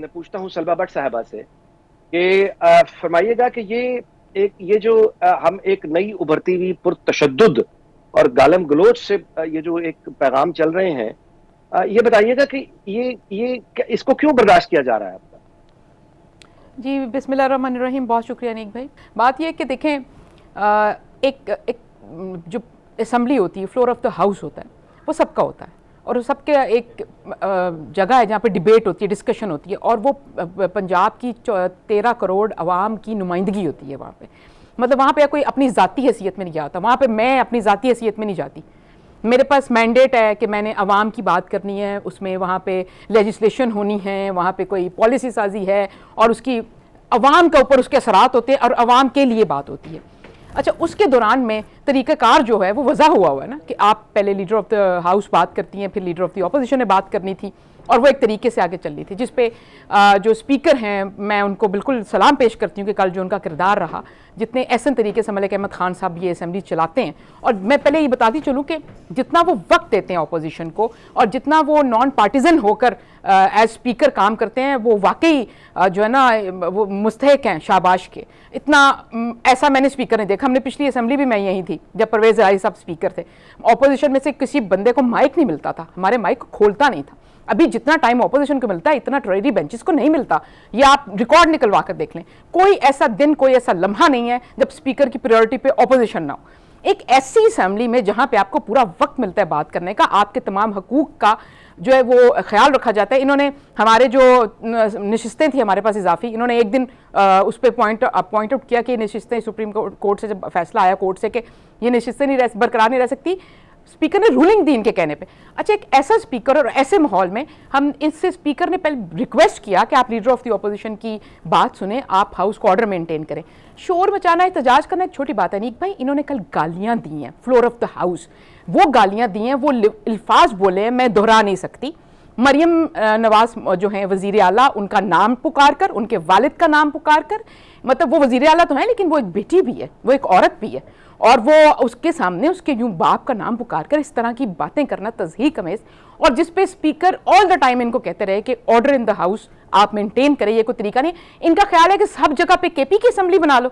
मैं पूछता हूँ सलमा भट्ट साहबा से कि फरमाइएगा कि ये जो हम एक नई उभरती हुई पुरतशद्दुद और गालम गलोच से ये जो एक पैगाम चल रहे हैं, ये बताइएगा कि इसको क्यों बर्दाश्त किया जा रहा है आपका? जी बिस्मिल्लाहिर्रहमानिर्रहीम, बहुत शुक्रिया अनीक भाई। बात ये है कि देखें, एक जो असम्बली होती है, फ्लोर ऑफ द हाउस होता है, वो सबका होता है और सबके एक जगह है जहाँ पे डिबेट होती है, डिस्कशन होती है, और वो पंजाब की 13 करोड़ आवाम की नुमाइंदगी होती है वहाँ पे। मतलब वहाँ पे कोई अपनी ज़ाती हैसियत में नहीं जाता, वहाँ पे मैं अपनी ज़ाती हैसियत में नहीं जाती। मेरे पास मैंडेट है कि मैंने अवाम की बात करनी है, उसमें वहाँ पे लेजिस्लेशन होनी है, वहाँ पे कोई पॉलिसी साजी है और उसकी अवाम के ऊपर उसके असरात होते हैं और अवाम के लिए बात होती है। अच्छा, उसके दौरान में तरीक़ाकार जो है वो वज़ा हुआ है ना कि आप पहले लीडर ऑफ द हाउस बात करती हैं, फिर लीडर ऑफ द अपोजिशन ने बात करनी थी, और वो एक तरीके से आगे चल रही थी, जिस पे जो स्पीकर हैं मैं उनको बिल्कुल सलाम पेश करती हूँ कि कल जो उनका किरदार रहा, जितने ऐसे तरीके से मलिक अहमद खान साहब ये असेंबली चलाते हैं। और मैं पहले ये बताती चलूँ कि जितना वो वक्त देते हैं अपोजिशन को और जितना वो नॉन पार्टिजन होकर एज स्पीकर काम करते हैं, वो वाकई जो है ना वो मुस्तहिक हैं शाबाश के। इतना ऐसा मैंने स्पीकर नहीं देखा। हमने पिछली असेंबली भी मैं यहीं थी जब परवेज़ इलाही साहब स्पीकर थे। अपोजिशन में से किसी बंदे को माइक नहीं मिलता था, हमारे माइक को खोलता नहीं था। अभी जितना टाइम अपोजिशन को मिलता है इतना ट्रेजरी बेंचेस को नहीं मिलता। ये आप रिकॉर्ड निकलवा कर देख लें, कोई ऐसा दिन, कोई ऐसा लम्हा नहीं है जब स्पीकर की प्रायोरिटी पे अपोजिशन ना हो। एक ऐसी असेंबली में जहां पे आपको पूरा वक्त मिलता है बात करने का, आपके तमाम हकूक का जो है वो ख्याल रखा जाता है। इन्होंने हमारे जो नशिस्तें थी हमारे पास इजाफी, इन्होंने एक दिन उस पर पॉइंट आउट किया कि नशिस्तें सुप्रीम कोर्ट से जब फैसला आया कोर्ट से कि ये नशिस्तें बरकरार नहीं रह सकती, स्पीकर ने रूलिंग दी इनके कहने पे। अच्छा, एक ऐसा स्पीकर और ऐसे माहौल में हम इससे स्पीकर ने पहले रिक्वेस्ट किया कि आप लीडर ऑफ द अपोजिशन की बात सुने, आप हाउस को ऑर्डर मेंटेन करें। शोर मचाना, एहतजाज करना एक छोटी बात है नीक भाई। इन्होंने कल गालियां दी हैं फ्लोर ऑफ द हाउस, वो गालियां दी हैं, वो अल्फाज बोले हैं, मैं दोहरा नहीं सकती। मरियम नवाज जो हैं वजीर आला, उनका नाम पुकार कर, उनके वालिद का नाम पुकार कर, मतलब वो वजीर आला तो है लेकिन वो एक बेटी भी है, वो एक औरत भी है, और वो उसके सामने उसके यूं बाप का नाम पुकार कर इस तरह की बातें करना तज़हीक अमेज़। और जिस पे स्पीकर ऑल द टाइम इनको कहते रहे कि ऑर्डर इन द हाउस आप मेंटेन करें, ये कोई तरीका नहीं। इनका ख्याल है कि सब जगह पे केपी की असेंबली बना लो,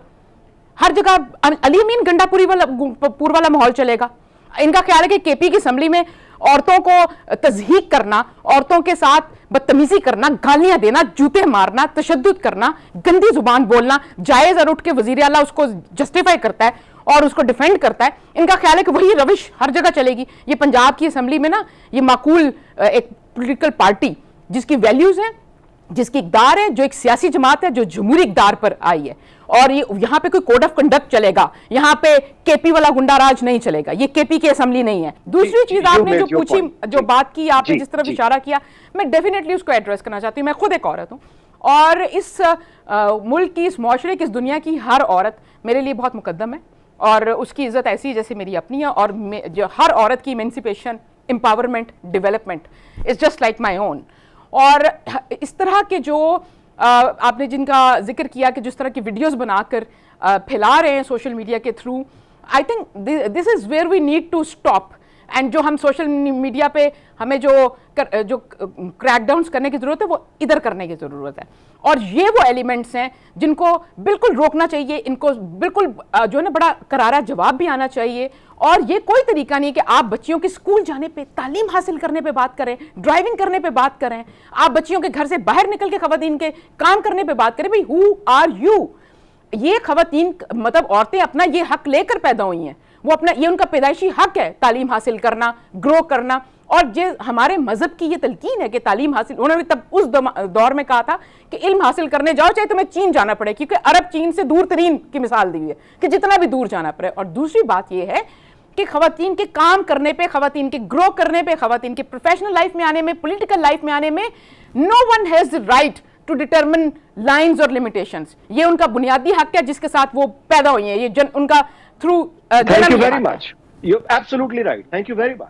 हर जगह अली अमीन गंडापुरी वाला माहौल चलेगा। इनका ख्याल है कि केपी की असेंबली में औरतों को तज़हीक करना, औरतों के साथ बदतमीजी करना, गालियां देना, जूते मारना, तशद्दुद करना, गंदी जुबान बोलना जायज़, और उठ के वज़ीर आला उसको जस्टिफाई करता है और उसको डिफेंड करता है। इनका ख्याल है कि वही रविश हर जगह चलेगी। ये पंजाब की असेंबली में ना ये माकूल एक पॉलिटिकल पार्टी जिसकी वैल्यूज़ हैं, जिसकी इक़दार है, जो एक सियासी जमात है जो जमहूरी इक़दार पर आई है, और ये यहाँ पे कोई कोड ऑफ कंडक्ट चलेगा, यहाँ पे केपी वाला गुंडा राज नहीं चलेगा। ये केपी की असेंबली नहीं है। दूसरी चीज आपने जो पूछी, जो बात की आपने, जिस तरफ इशारा किया, मैं डेफिनेटली उसको एड्रेस करना चाहती हूँ। मैं खुद एक औरत हूँ और इस मुल्क की, इस माशरे की, इस दुनिया की हर औरत मेरे लिए बहुत मुकद्दम है और उसकी इज्जत ऐसी है जैसे मेरी अपनी है। और जो हर औरत की emancipation, empowerment, development is just like my own. और इस तरह के जो आपने जिनका जिक्र किया कि जिस तरह की वीडियोस बनाकर फैला रहे हैं सोशल मीडिया के through, I think this is where we need to stop. And जो हम सोशल मीडिया पे हमें जो क्रैकडाउन्स करने की ज़रूरत है वो इधर करने की ज़रूरत है। और ये वो एलिमेंट्स हैं जिनको बिल्कुल रोकना चाहिए, इनको बिल्कुल जो है ना बड़ा करारा जवाब भी आना चाहिए। और ये कोई तरीका नहीं कि आप बच्चियों के स्कूल जाने पे, तालीम हासिल करने पे बात करें, ड्राइविंग करने पे बात करें, आप बच्चियों के घर से बाहर निकल के खवातीन के काम करने पे बात करें। भाई हु आर यू? ये खवातीन, मतलब औरतें अपना ये हक लेकर पैदा हुई हैं, वो अपना, ये उनका पैदाइशी हक है तालीम हासिल करना, ग्रो करना। और जो हमारे मजहब की ये तलकीन है कि तालीम हासिल, उन्होंने तब उस दौर में कहा था कि इल्म हासिल करने जाओ चाहे तुम्हें चीन जाना पड़े, क्योंकि अरब चीन से दूर तरीन की मिसाल दी हुई है कि जितना भी दूर जाना पड़े। और दूसरी बात यह है कि खवातीन के काम करने पे, खवातीन के ग्रो करने पे, खवातीन के प्रोफेशनल लाइफ में आने में, पॉलिटिकल लाइफ में आने में, no one has the right to determine lines और लिमिटेशंस। ये उनका बुनियादी हक है जिसके साथ वो पैदा हुई है, ये उनका through. Thank you very much, you absolutely right, thank you very much.